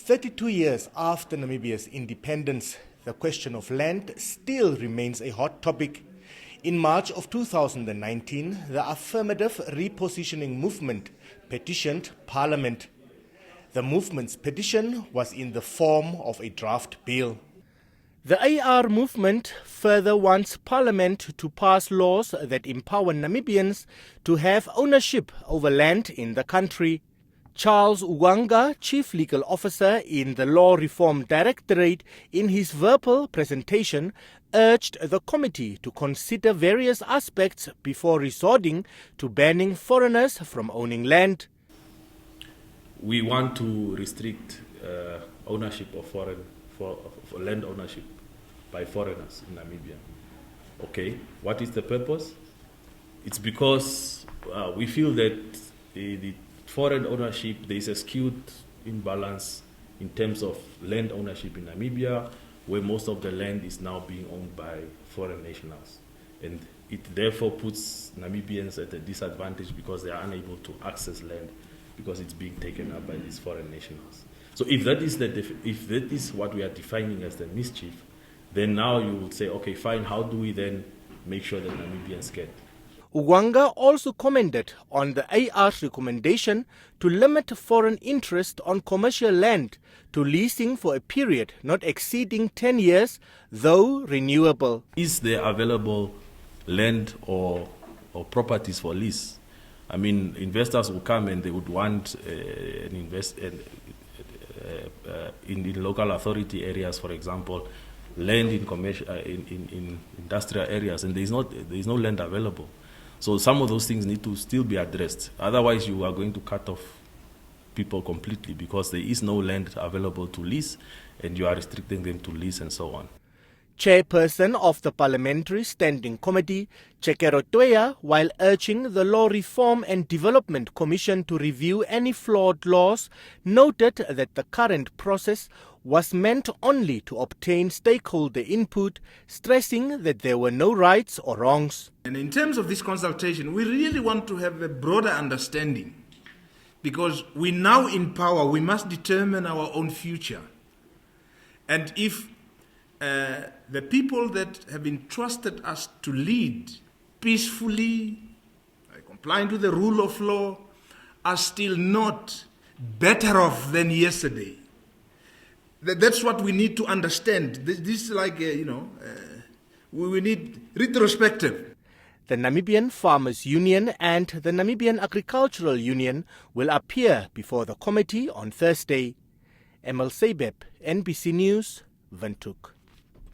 32 years after Namibia's independence, the question of land still remains a hot topic. In March of 2019, the Affirmative Repositioning movement petitioned Parliament. The movement's petition was in the form of a draft bill. The AR movement further wants Parliament to pass laws that empower Namibians to have ownership over land in the country. Charles Uwanga, Chief Legal Officer in the Law Reform Directorate, in his verbal presentation urged the committee to consider various aspects before resorting to banning foreigners from owning land. We want to restrict ownership of for land ownership by foreigners in Namibia. Okay, what is the purpose? It's because we feel that the foreign ownership, there is a skewed imbalance in terms of land ownership in Namibia, where most of the land is now being owned by foreign nationals. And it therefore puts Namibians at a disadvantage because they are unable to access land because it's being taken up by these foreign nationals. So if that is what we are defining as the mischief, then now you would say, okay, fine, how do we then make sure that Namibians get? Uwanga also commented on the AR's recommendation to limit foreign interest on commercial land to leasing for a period not exceeding 10 years, though renewable. Is there available land or properties for lease? I mean, investors will come and they would want in local authority areas, for example, land in commercial, in industrial areas, and there is no land available. So some of those things need to still be addressed. Otherwise, you are going to cut off people completely because there is no land available to lease, and you are restricting them to lease and so on. Chairperson of the Parliamentary Standing Committee, Chekero Toya, while urging the Law Reform and Development Commission to review any flawed laws, noted that the current process was meant only to obtain stakeholder input, stressing that there were no rights or wrongs. And in terms of this consultation, we really want to have a broader understanding because we now in power, we must determine our own future. And if the people that have entrusted us to lead peacefully, complying to the rule of law, are still not better off than yesterday. That's what we need to understand. This is like, we need retrospective. The Namibian Farmers Union and the Namibian Agricultural Union will appear before the committee on Thursday. Emil Sebep, NBC News, Windhoek.